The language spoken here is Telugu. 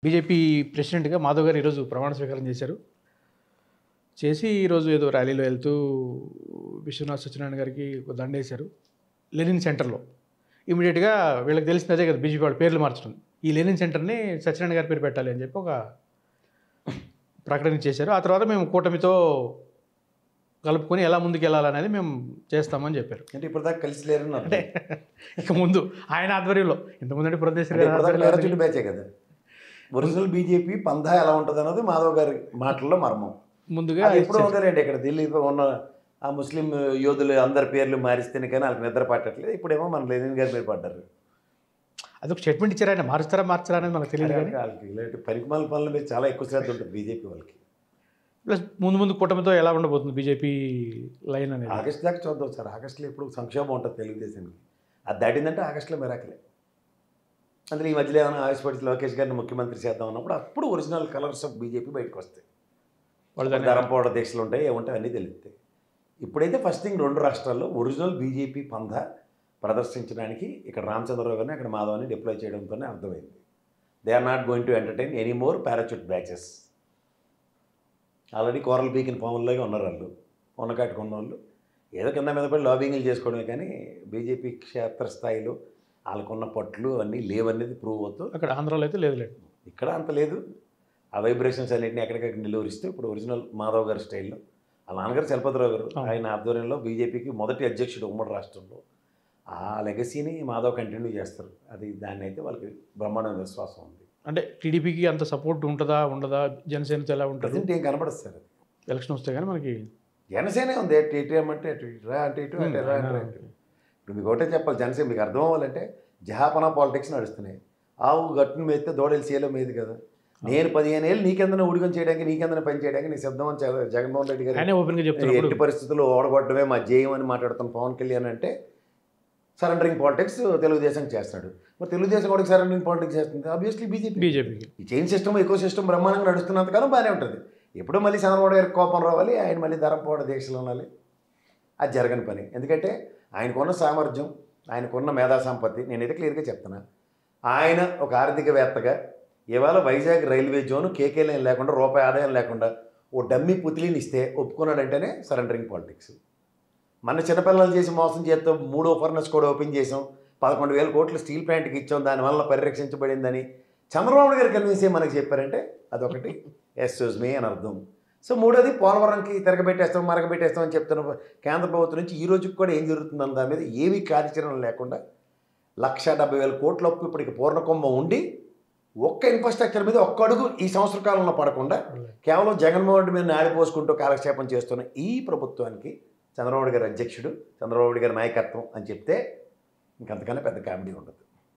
బీజేపీ ప్రెసిడెంట్గా మాధవ్ గారు ఈరోజు ప్రమాణ స్వీకారం చేశారు. చేసి ఈరోజు ఏదో ర్యాలీలో వెళ్తూ విశ్వనాథ్ సత్యనారాయణ గారికి ఒక దండేశారు లెనిన్ సెంటర్లో. ఇమీడియట్గా వీళ్ళకి తెలిసింది అదే కదా, బీజేపీ వాళ్ళ పేర్లు మార్చడం. ఈ లెనిన్ సెంటర్ని సత్యనారాయణ గారి పేరు పెట్టాలి అని చెప్పి ఒక ప్రకటన చేశారు. ఆ తర్వాత మేము కూటమితో కలుపుకొని ఎలా ముందుకు వెళ్ళాలనేది మేము చేస్తామని చెప్పారు. అంటే ఇప్పుడు దాకా కలిసి లేరు అంటే ఇక ముందు ఆయన ఆధ్వర్యంలో ఇంతకుముందు ప్రదేశ్ బ్యాచే కదా. ఒరిజినల్ బీజేపీ పందా ఎలా ఉంటుంది అన్నది మాధవ్ గారి మాటల్లో మర్మం. ముందుగా ఎప్పుడు ఉంటారండి ఇక్కడ ఢిల్లీలో ఉన్న ఆ ముస్లిం యోధులు అందరి పేర్లు మారిస్తేనే కానీ వాళ్ళకి నిద్ర పట్టట్లేదు. ఇప్పుడేమో మన లెనిన్ గారి పేరు పడ్డారు. అదొక స్టేట్మెంట్ ఇచ్చారు, ఆయన మార్చారా అనేది మనకు తెలియదు. కానీ వాళ్ళకి ఇలాంటి పరిమాల పనుల మీద చాలా ఎక్కువ శ్రద్ధ ఉంటుంది బీజేపీ వాళ్ళకి. ప్లస్ ముందు కూటమితో ఎలా ఉండబోతుంది బీజేపీ లైన్ అనేది ఆగస్టు దాకా చూద్దాం సార్. ఆగస్టులో ఎప్పుడు సంక్షోభం ఉంటుంది తెలుగుదేశానికి. అది దాటిందంటే ఆగస్టులో మిరాకలే. అందులో ఈ మధ్యలో ఏమైనా ఆవేశపడి లోకేష్ గారిని ముఖ్యమంత్రి చేద్దాం అన్నప్పుడు అప్పుడు ఒరిజినల్ కలర్స్ ఆఫ్ బీజేపీ బయటకు వస్తాయి. వాళ్ళు ధరంపోవడ దీక్షలు ఉంటాయి, ఏముంటాయి అన్నీ తెలుస్తాయి. ఇప్పుడైతే ఫస్ట్ థింగ్ 2 రాష్ట్రాల్లో ఒరిజినల్ బీజేపీ పందా ప్రదర్శించడానికి ఇక్కడ రామచంద్రరావు గారిని అక్కడ మాధవ్ని డిప్లాయ్ చేయడంతోనే అర్థమైంది. They are not going to entertain any more parachute batches. Already కూరలు పీకిన పాముల్లాగా ఉన్నారు వాళ్ళు. ఉన్నకాటుకున్న వాళ్ళు ఏదో కింద మీద పడి లాబింగ్లు చేసుకోవడమే కానీ బీజేపీ క్షేత్రస్థాయిలో వాళ్ళకున్న పట్లు అన్నీ లేవనేది ప్రూవ్ అవుతుంది. అక్కడ ఆంధ్రాలో అయితే లేదు. ఇక్కడ అంత లేదు. ఆ వైబ్రేషన్స్ అన్నింటినీ ఎక్కడికక్కడ నిలువరిస్తూ ఇప్పుడు ఒరిజినల్ మాధవ్ గారి స్టైల్లో ఆ నాన్నగారు చలపతిరావు గారు ఆయన ఆధ్వర్యంలో బీజేపీకి మొదటి అధ్యక్షుడు ఉమ్మడి రాష్ట్రంలో. ఆ లెగసీని మాధవ్ కంటిన్యూ చేస్తారు. అది దాన్ని అయితే వాళ్ళకి బ్రహ్మాండమైన విశ్వాసం ఉంది. అంటే టీడీపీకి అంత సపోర్ట్ ఉంటుందా ఉండదా, జనసేనతో ఎలా ఉంటుంది ఏం కనపడదు సార్. అది ఎలక్షన్ వస్తే కానీ మనకి జనసేనే ఉంది. ఇటు ఏమంటే అటు రా అంటే ఇటు అంటే రా అంటే అటు. ఇప్పుడు మీకు ఒకటే చెప్పాలి, జనసేన మీకు అర్థం అవ్వాలంటే జహాపనా పాలిటిక్స్ నడుస్తున్నాయి. ఆవు గట్టును మేస్తే దూడలు సీలో మీద కదా. నేను 15 ఏళ్ళు నీకెందన ఉడిగం చేయడానికి నీకెందన పని చేయడానికి నీ సిద్ధం అని జగన్మోహన్ రెడ్డి గారు ఓపెన్గా చెప్తున్నారు. ఎట్టి పరిస్థితుల్లో ఓడగొట్టడమే మా జేయం అని మాట్లాడుతున్న పవన్ కళ్యాణ్ అంటే సరెండరింగ్ పాలిటిక్స్ తెలుగుదేశం చేస్తాడు. మరి తెలుగుదేశం కూడా సరెండరింగ్ పాలిటిక్స్ చేస్తుంది ఆబ్వియస్లీ బీజేపీకి. ఈ చైన్ సిస్టమ్ ఎకో సిస్టమ్ బ్రహ్మాండంగా నడుస్తున్నంతకాలం బాగానే ఉంటుంది. ఎప్పుడో మళ్ళీ చంద్రబాబు గారికి కోపం రావాలి, ఆయన మళ్ళీ ధరంపోవడ దీక్షలు ఉండాలి. అది జరగని పని. ఎందుకంటే ఆయనకున్న సామర్థ్యం, ఆయనకున్న మేధా సంపత్తి నేనైతే క్లియర్గా చెప్తున్నా. ఆయన ఒక ఆర్థికవేత్తగా ఇవాళ Vizag railway zone KK line లేకుండా రూపాయి ఆదాయం లేకుండా ఓ డమ్మీ పుతిలీని ఇస్తే ఒప్పుకున్నాడంటేనే సరెండరింగ్ పాలిటిక్స్. మన చిన్నపిల్లలు చేసి మోసం చేస్తాం, 3వ ఫర్నెస్ కూడా ఓపెన్ చేసాం, 11,000 కోట్లు స్టీల్ ప్లాంట్కి ఇచ్చాం, దానివల్ల పరిరక్షించబడిందని చంద్రబాబు గారు కన్విన్స్ మనకి చెప్పారంటే అదొకటి ఎస్యూజ్ మీ అని అర్థం. సో మూడోది పోలవరంకి తిరగబెట్టేస్తాం మరగబెట్టేస్తాం అని చెప్తున్న కేంద్ర ప్రభుత్వం నుంచి ఈ రోజుకి కూడా ఏం జరుగుతుందని దాని మీద ఏమీ కార్యాచరణ లేకుండా 1,70,000 కోట్ల అప్పు ఇప్పటికి పూర్ణకుంభం ఉండి ఒక్క ఇన్ఫ్రాస్ట్రక్చర్ మీద ఒక్క అడుగు ఈ సంవత్సర కాలంలో పడకుండా కేవలం జగన్మోహన్ రెడ్డి మీద ఆడిపోసుకుంటూ కాలక్షేపం చేస్తున్న ఈ ప్రభుత్వానికి చంద్రబాబు గారి అధ్యక్షుడు, చంద్రబాబు గారి నాయకత్వం అని చెప్తే ఇంకంతకన్నా పెద్ద కామెడీ ఉండదు.